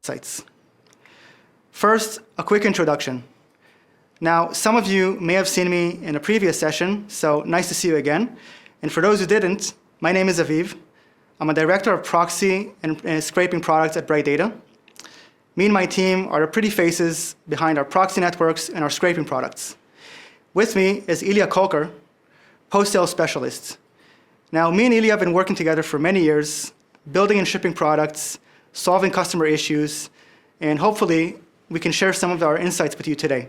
sites. First, a quick introduction. Now, some of you may have seen me in a previous session, so nice to see you again. And for those who didn't, my name is Aviv. I'm a director of proxy and scraping products at Bright Data. Me and my team are the pretty faces behind our proxy networks and our scraping products. With me is Ilya Kolker, post-sales specialist. Now, me and Ilya have been working together for many years, building and shipping products, solving customer issues, and hopefully we can share some of our insights with you today.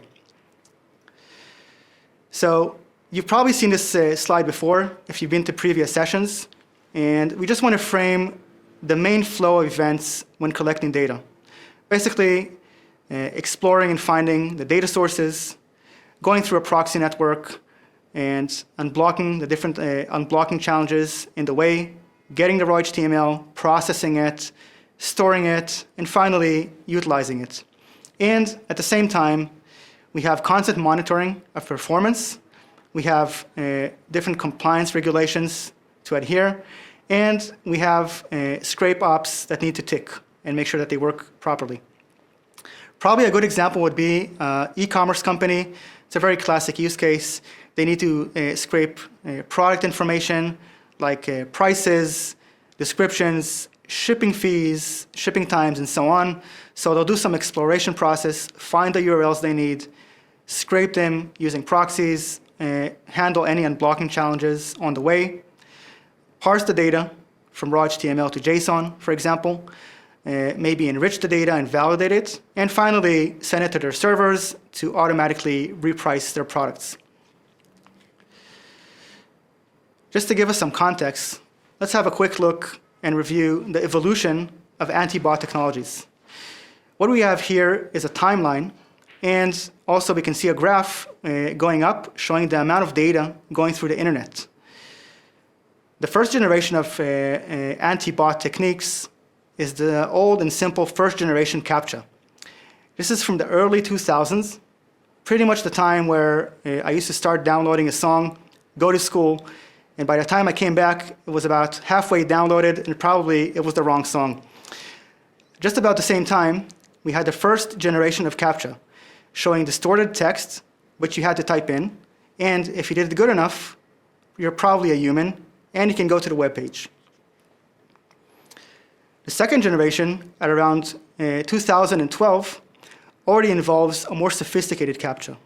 So you've probably seen this slide before if you've been to previous sessions, and we just want to frame the main flow of events when collecting data. Basically, exploring and finding the data sources, going through a proxy network, and unblocking the different unblocking challenges in the way, getting the raw HTML, processing it, storing it, and finally utilizing it. And at the same time, we have constant monitoring of performance. We have different compliance regulations to adhere, and we have scrape ops that need to tick and make sure that they work properly. Probably a good example would be e-commerce company. It's a very classic use case. They need to scrape product information like prices, descriptions, shipping fees, shipping times, and so on. So they'll do some exploration process, find the URLs they need, scrape them using proxies, handle any unblocking challenges on the way, parse the data from raw HTML to JSON, for example, maybe enrich the data and validate it, and finally send it to their servers to automatically reprice their products. Just to give us some context, let's have a quick look and review the evolution of antibot technologies. What we have here is a timeline, and also we can see a graph going up showing the amount of data going through the internet. The first generation of antibot techniques is the old and simple first generation CAPTCHA. This is from the early 2000s, pretty much the time where I used to start downloading a song, go to school, and by the time I came back, it was about halfway downloaded, and probably it was the wrong song. Just about the same time, we had the first generation of CAPTCHA, showing distorted text, which you had to type in, and if you did it good enough, you're probably a human, and you can go to the web page. The second generation, at around 2012, already involves a more sophisticated CAPTCHA.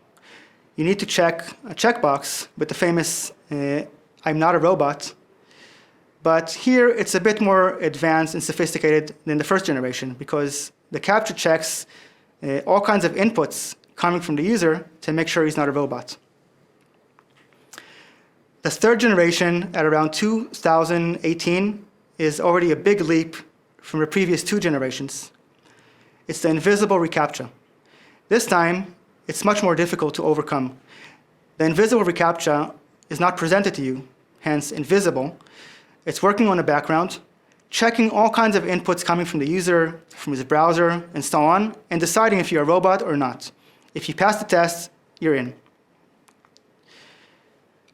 You need to check a checkbox with the famous I'm not a robot, but here it's a bit more advanced and sophisticated than the first generation because the CAPTCHA checks all kinds of inputs coming from the user to make sure he's not a robot. The third generation at around 2018 is already a big leap from the previous two generations. It's the invisible reCAPTCHA. This time, it's much more difficult to overcome. The invisible reCAPTCHA is not presented to you, hence invisible. It's working on the background, checking all kinds of inputs coming from the user, from his browser, and so on, and deciding if you're a robot or not. If you pass the test, you're in.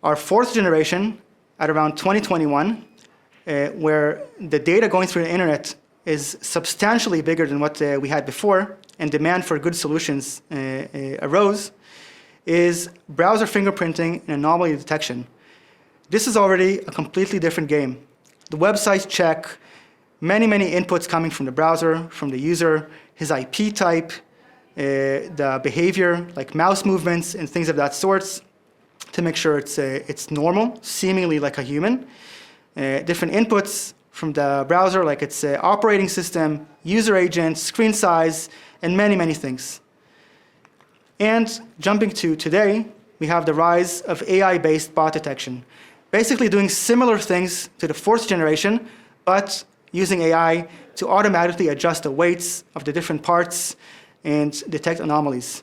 Our fourth generation, at around 2021, where the data going through the internet is substantially bigger than what we had before, and demand for good solutions arose, is browser fingerprinting and anomaly detection. This is already a completely different game. The websites check many inputs coming from the browser, from the user, his IP type, the behavior, like mouse movements and things of that sort, to make sure it's normal, seemingly like a human. Different inputs from the browser, like its operating system, user agent, screen size, and many things. And jumping to today, we have the rise of AI-based bot detection, basically doing similar things to the fourth generation, but using AI to automatically adjust the weights of the different parts and detect anomalies.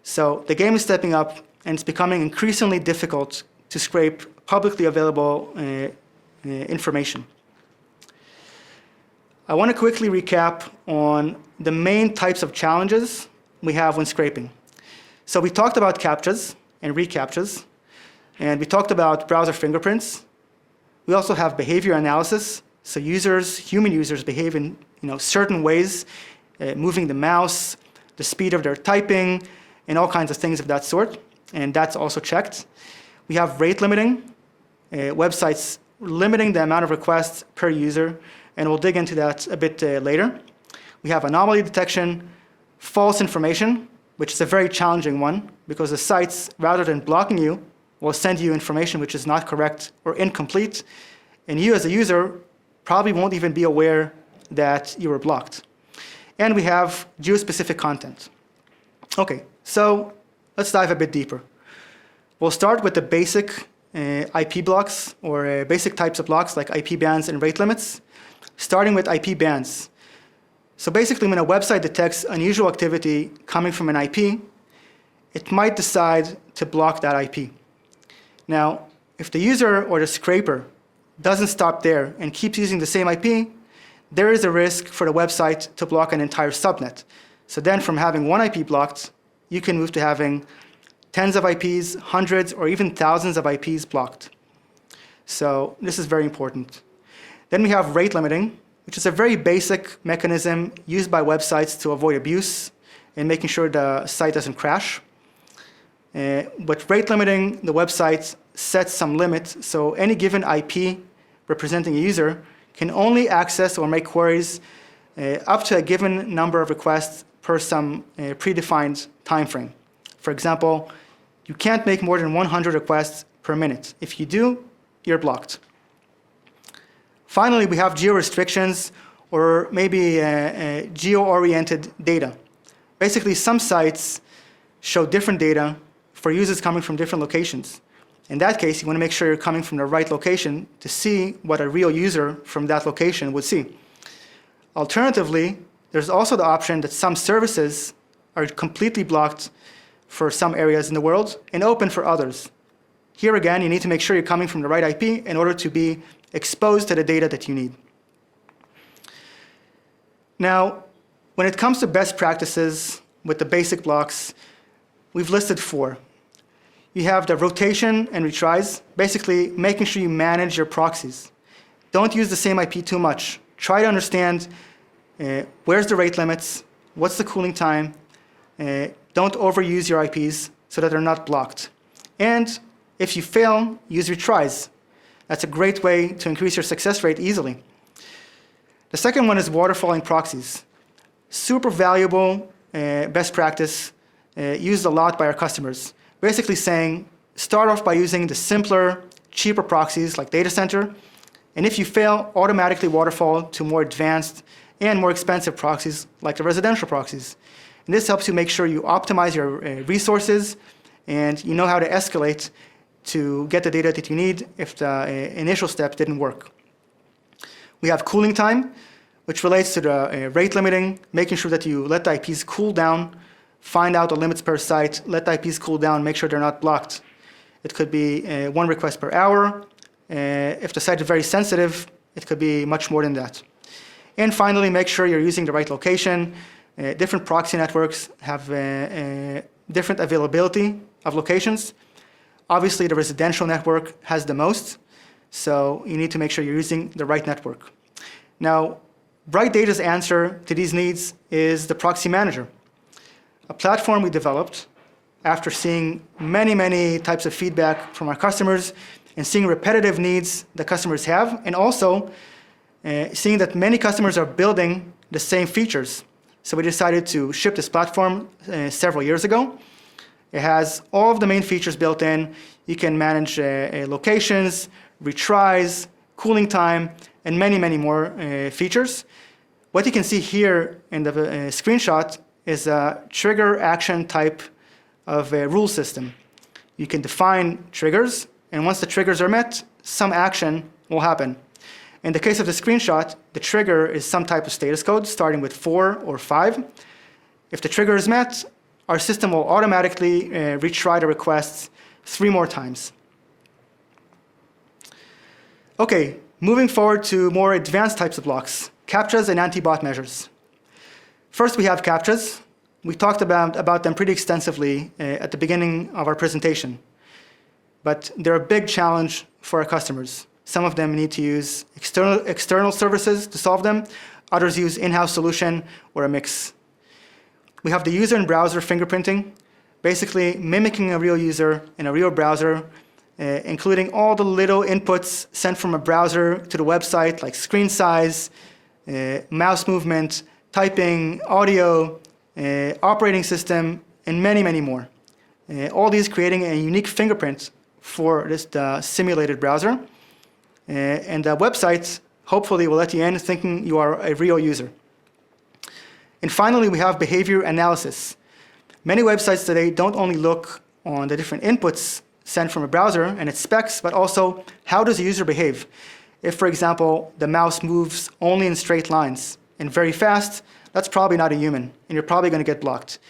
So the game is stepping up, and it's becoming increasingly difficult to scrape publicly available information. I want to quickly recap on the main types of challenges we have when scraping. So we talked about CAPTCHAs and reCAPTCHAs, and we talked about browser fingerprints. We also have behavior analysis. So human users behave in certain ways moving the mouse, the speed of their typing, and all kinds of things of that sort. And that's also checked. We have rate limiting, websites limiting the amount of requests per user, and we'll dig into that a bit later. We have anomaly detection, false information, which is a very challenging one because the sites, rather than blocking you, will send you information which is not correct or incomplete, and you as a user probably won't even be aware that you were blocked. And we have geo-specific content. Okay, so let's dive a bit deeper. We'll start with the basic IP blocks or basic types of blocks like IP bans and rate limits, starting with IP bans. So basically, when a website detects unusual activity coming from an IP, it might decide to block that IP. Now, if the user or the scraper doesn't stop there and keeps using the same IP, there is a risk for the website to block an entire subnet. So then from having one IP blocked, you can move to having tens of IPs, hundreds, or even thousands of IPs blocked. So this is very important. Then we have rate limiting, which is a very basic mechanism used by websites to avoid abuse and making sure the site doesn't crash. But rate limiting, the website sets some limit, so any given IP representing a user can only access or make queries up to a given number of requests per some predefined time frame. For example, you can't make more than 100 requests per minute. If you do, you're blocked. Finally, we have geo-restrictions or maybe geo-oriented data. Basically, some sites show different data for users coming from different locations. In that case, you want to make sure you're coming from the right location to see what a real user from that location would see. Alternatively, there's also the option that some services are completely blocked for some areas in the world and open for others. Here again, you need to make sure you're coming from the right IP in order to be exposed to the data that you need. Now, when it comes to best practices with the basic blocks, we've listed 4. You have the rotation and retries, basically making sure you manage your proxies. Don't use the same IP too much. Try to understand where's the rate limits, what's the cooling time. Don't overuse your IPs so that they're not blocked. And if you fail, use retries. That's a great way to increase your success rate easily. The second one is waterfalling proxies. Super valuable best practice used a lot by our customers. Basically saying, start off by using the simpler, cheaper proxies like data center, and if you fail, automatically waterfall to more advanced and more expensive proxies like the residential proxies. And this helps you make sure you optimize your resources and you know how to escalate to get the data that you need if the initial step didn't work. We have cooling time, which relates to the rate limiting, making sure that you let the IPs cool down, find out the limits per site, let the IPs cool down, make sure they're not blocked. It could be 1 request per hour. If the site is very sensitive, it could be much more than that. And finally, make sure you're using the right location. Different proxy networks have different availability of locations. Obviously, the residential network has the most, so you need to make sure you're using the right network. Now, Bright Data's answer to these needs is the Proxy Manager, a platform we developed after seeing many types of feedback from our customers and seeing repetitive needs that customers have, and also seeing that many customers are building the same features. So we decided to ship this platform several years ago. It has all of the main features built in. You can manage locations, retries, cooling time, and many more features. What you can see here in the screenshot is a trigger action type of a rule system. You can define triggers, and once the triggers are met, some action will happen. In the case of the screenshot, the trigger is some type of status code starting with 4 or 5. If the trigger is met, our system will automatically retry the requests 3 more times. Okay, moving forward to more advanced types of blocks, CAPTCHAs and antibot measures. First, we have CAPTCHAs. We talked about them pretty extensively at the beginning of our presentation. But they're a big challenge for our customers. Some of them need to use external services to solve them. Others use in-house solution or a mix. We have the user and browser fingerprinting, basically mimicking a real user in a real browser, including all the little inputs sent from a browser to the website, like screen size, mouse movement, typing, audio, operating system, and many, many more. All these creating a unique fingerprint for the simulated browser. And the website hopefully will let you in thinking you are a real user. And finally, we have behavior analysis. Many websites today don't only look on the different inputs sent from a browser and its specs, but also how does the user behave. If, for example, the mouse moves only in straight lines and very fast, that's probably not a human, and you're probably going to get blocked.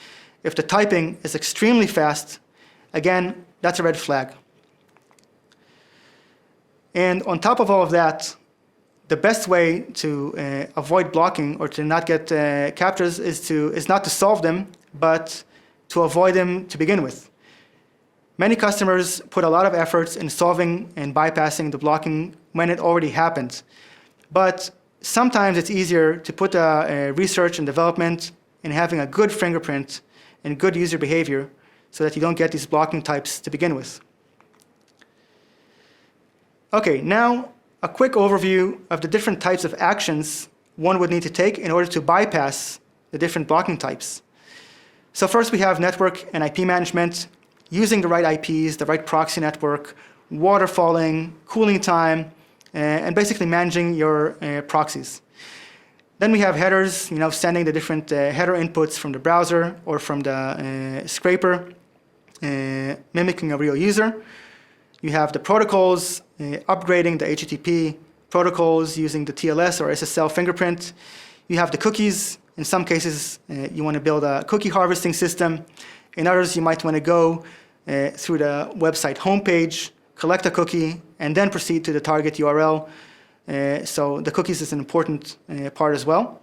If the typing is extremely fast, again, that's a red flag. And on top of all of that, the best way to avoid blocking or to not get CAPTCHAs is not to solve them, but to avoid them to begin with. Many customers put a lot of efforts in solving and bypassing the blocking when it already happened. But sometimes it's easier to put research and development in having a good fingerprint and good user behavior so that you don't get these blocking types to begin with. Okay, now a quick overview of the different types of actions one would need to take in order to bypass the different blocking types. So first we have network and IP management, using the right IPs, the right proxy network, waterfalling, cooling time, and basically managing your proxies. Then we have headers, sending the different header inputs from the browser or from the scraper, mimicking a real user. You have the protocols, upgrading the HTTP protocols using the TLS or SSL fingerprint. You have the cookies. In some cases, you want to build a cookie harvesting system. In others, you might want to go through the website homepage, collect a cookie, and then proceed to the target URL. So the cookies is an important part as well.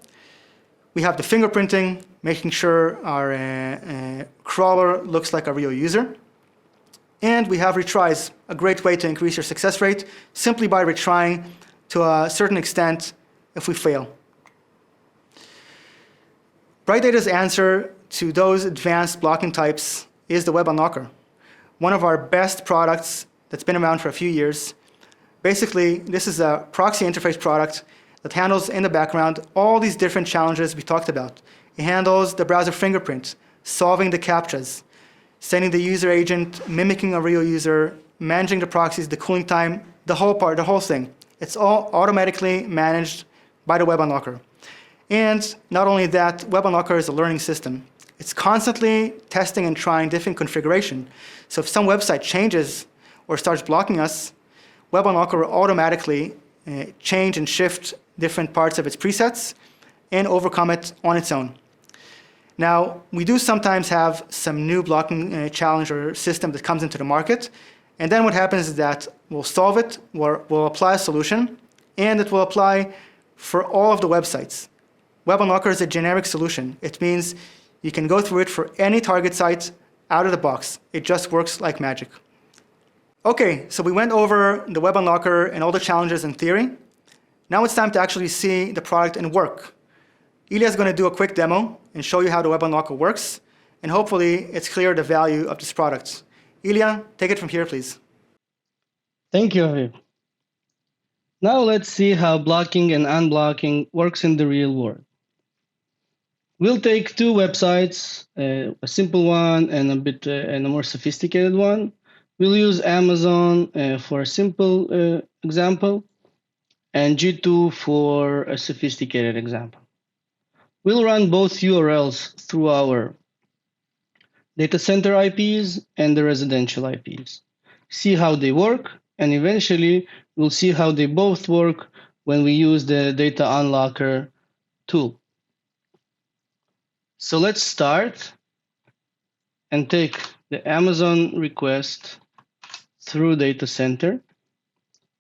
We have the fingerprinting, making sure our crawler looks like a real user. And we have retries, a great way to increase your success rate simply by retrying to a certain extent if we fail. BrightData's answer to those advanced blocking types is the Web Unlocker, one of our best products that's been around for a few years. Basically, this is a proxy interface product that handles in the background all these different challenges we talked about. It handles the browser fingerprint, solving the CAPTCHAs, sending the user agent, mimicking a real user, managing the proxies, the cooling time, the whole thing. It's all automatically managed by the Web Unlocker. And not only that, Web Unlocker is a learning system. It's constantly testing and trying different configuration. So if some website changes or starts blocking us, Web Unlocker will automatically change and shift different parts of its presets and overcome it on its own. Now, we do sometimes have some new blocking challenge or system that comes into the market, and then what happens is that we'll solve it, we'll apply a solution, and it will apply for all of the websites. Web Unlocker is a generic solution. It means you can go through it for any target site out of the box. It just works like magic. Okay, so we went over the Web Unlocker and all the challenges in theory. Now it's time to actually see the product in work. Ilya is going to do a quick demo and show you how the Web Unlocker works, and hopefully it's clear the value of this product. Ilya, take it from here, please. Thank you, Aviv. Now let's see how blocking and unblocking works in the real world. We'll take two websites, a simple one and a more sophisticated one. We'll use Amazon for a simple example and G2 for a sophisticated example. We'll run both URLs through our data center IPs and the residential IPs. See how they work, and eventually we'll see how they both work when we use the data unlocker tool. So let's start and take the Amazon request through data center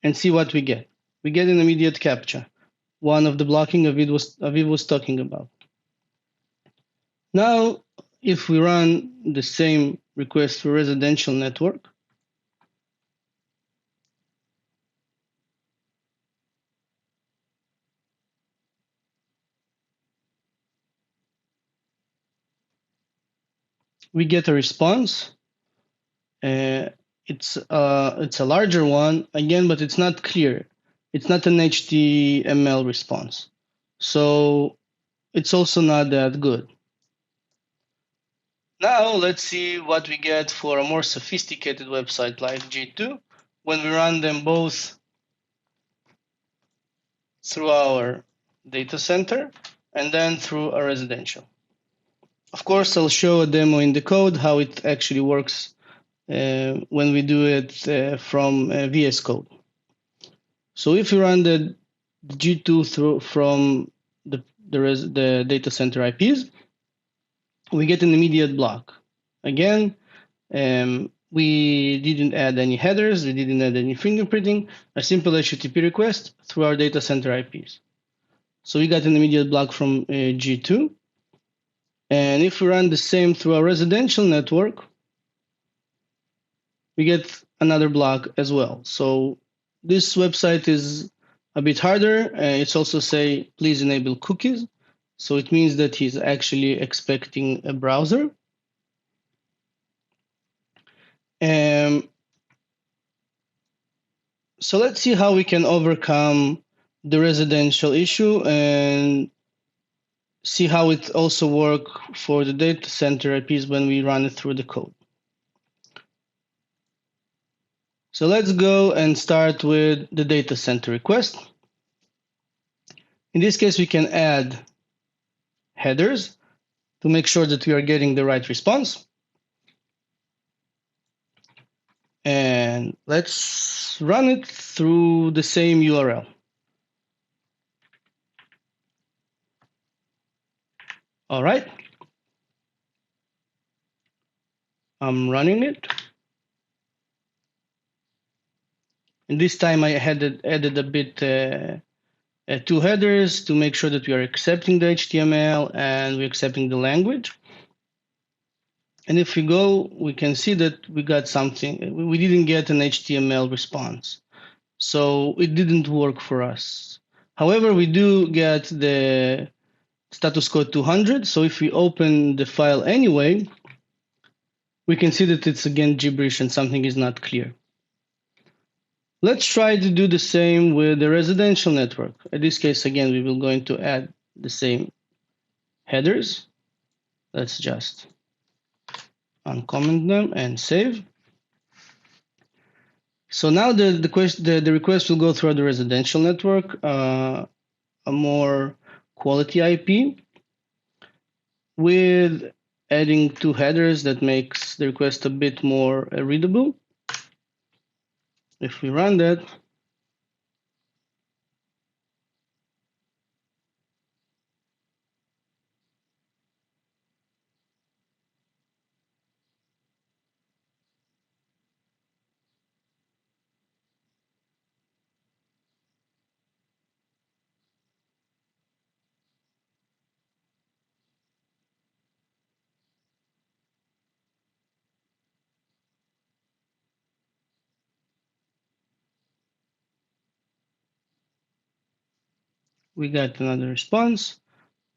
and see what we get. We get an immediate CAPTCHA, one of the blocking Aviv was talking about. Now, if we run the same request for residential network, we get a response. It's a larger one again, but it's not clear. It's not an HTML response, so it's also not that good. Now let's see what we get for a more sophisticated website like G2 when we run them both through our data center and then through a residential. Of course, I'll show a demo in the code how it actually works when we do it from VS Code. So if you run the G2 from the data center IPs, we get an immediate block. Again, we didn't add any headers, we didn't add any fingerprinting, a simple HTTP request through our data center IPs. So we got an immediate block from G2. And if we run the same through our residential network, we get another block as well. So this website is a bit harder. It's also say, please enable cookies. So it means that he's actually expecting a browser. So let's see how we can overcome the residential issue and see how it also works for the data center IPs when we run it through the code. So let's go and start with the data center request. In this case, we can add headers to make sure that we are getting the right response. And let's run it through the same URL. All right. I'm running it. And this time I added a bit two headers to make sure that we are accepting the HTML and we're accepting the language. And if we go, we can see that we got something. We didn't get an HTML response. So it didn't work for us. However, we do get the status code 200. So if we open the file anyway, we can see that it's again gibberish and something is not clear. Let's try to do the same with the residential network. In this case, again, we will going to add the same headers. Let's just uncomment them and save. So now the request will go through the residential network, a more quality IP with adding two headers that makes the request a bit more readable. If we run that, we got another response.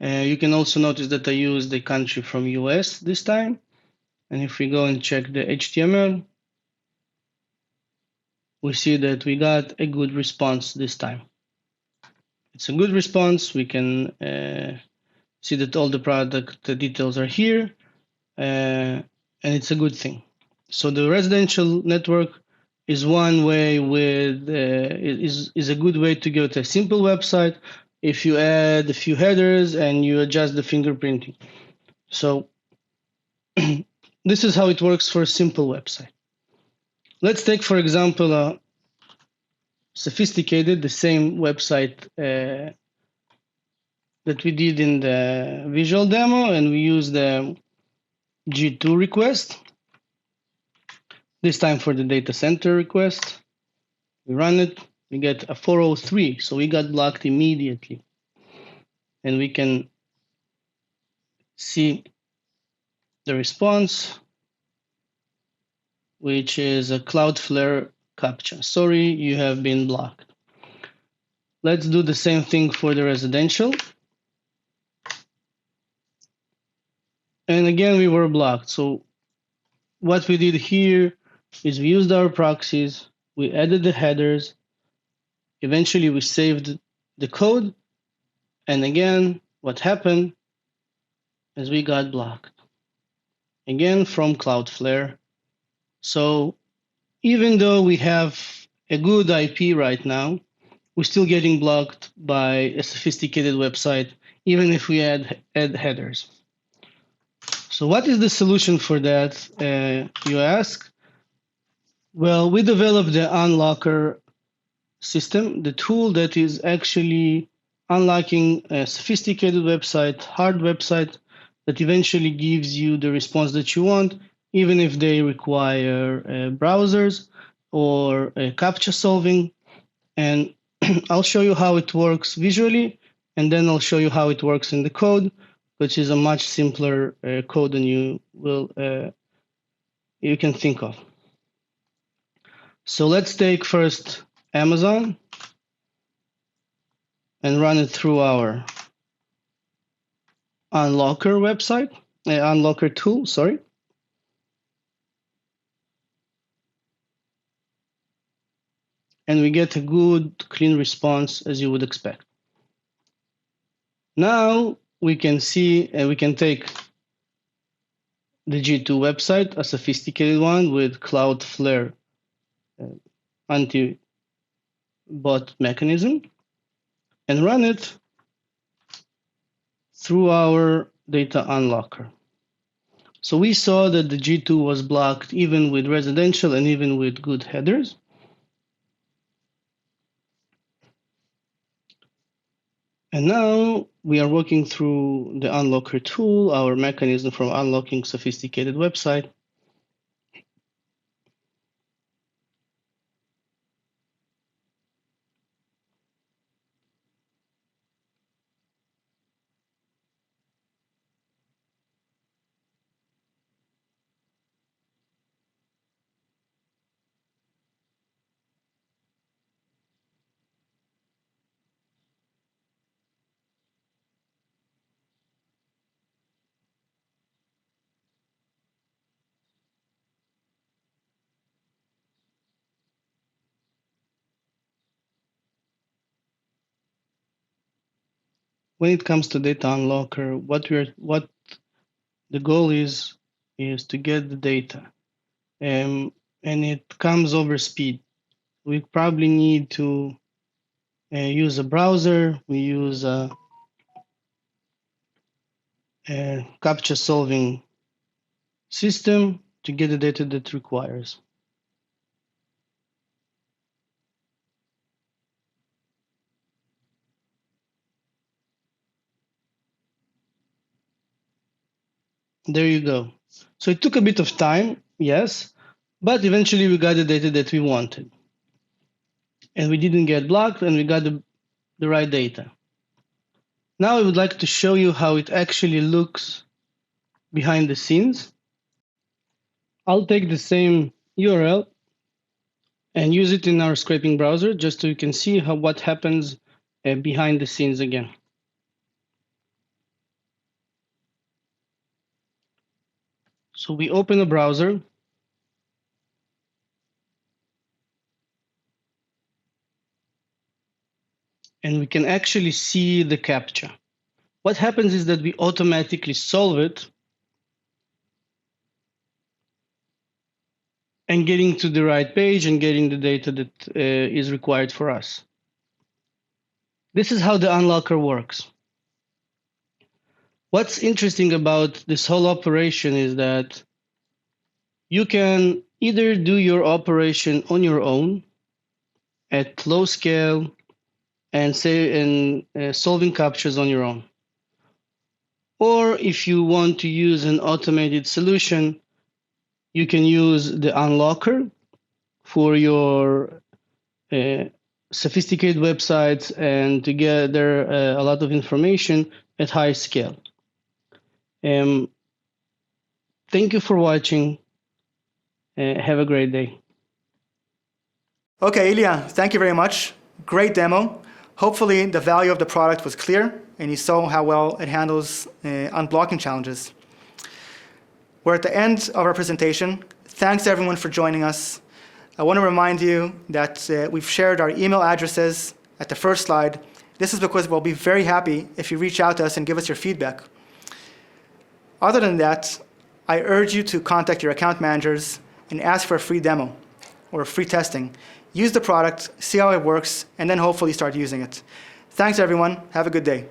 You can also notice that I used the country from US this time. And if we go and check the HTML, we see that we got a good response this time. It's a good response. We can see that all the product details are here, and it's a good thing. So the residential network is one way with is a good way to go to a simple website if you add a few headers and you adjust the fingerprinting. So this is how it works for a simple website. Let's take, for example, a sophisticated, the same website that we did in the visual demo, and we use the G2 request. This time for the data center request. We run it, we get a 403, so we got blocked immediately. And we can see the response, which is a Cloudflare CAPTCHA. Sorry, you have been blocked. Let's do the same thing for the residential. And again, we were blocked. So what we did here is we used our proxies, we added the headers, eventually we saved the code, and again, what happened is we got blocked. Again, from Cloudflare. So even though we have a good IP right now, we're still getting blocked by a sophisticated website, even if we add headers. So what is the solution for that, you ask? Well, we developed the Unlocker system, the tool that is actually unlocking a sophisticated website, hard website, that eventually gives you the response that you want, even if they require browsers or CAPTCHA solving. And I'll show you how it works visually, and then I'll show you how it works in the code, which is a much simpler code than you can think of. So let's take first Amazon and run it through our Unlocker website, Unlocker tool, sorry. And we get a good, clean response as you would expect. Now we can see, we can take the G2 website, a sophisticated one with Cloudflare antibot mechanism, and run it through our data unlocker. So we saw that the G2 was blocked even with residential and even with good headers. And now we are working through the Unlocker tool, our mechanism for unlocking sophisticated website. When it comes to data unlocker, what the goal is to get the data, and it comes over speed. We probably need to use a browser. We use a CAPTCHA solving system to get the data that it requires. There you go. So it took a bit of time, yes, but eventually we got the data that we wanted. And we didn't get blocked, and we got the right data. Now I would like to show you how it actually looks behind the scenes. I'll take the same URL and use it in our scraping browser just so you can see what happens behind the scenes again. So we open a browser. And we can actually see the CAPTCHA. What happens is that we automatically solve it and getting to the right page and getting the data that is required for us. This is how the unlocker works. What's interesting about this whole operation is that you can either do your operation on your own at low scale and solving CAPTCHAs on your own. Or if you want to use an automated solution, you can use the unlocker for your sophisticated websites and to gather a lot of information at high scale. Thank you for watching. Have a great day. Okay, Ilya, thank you very much. Great demo. Hopefully the value of the product was clear and you saw how well it handles unblocking challenges. We're at the end of our presentation. Thanks everyone for joining us. I want to remind you that we've shared our email addresses at the first slide. This is because we'll be very happy if you reach out to us and give us your feedback. Other than that, I urge you to contact your account managers and ask for a free demo or free testing. Use the product, see how it works, and then hopefully start using it. Thanks everyone. Have a good day.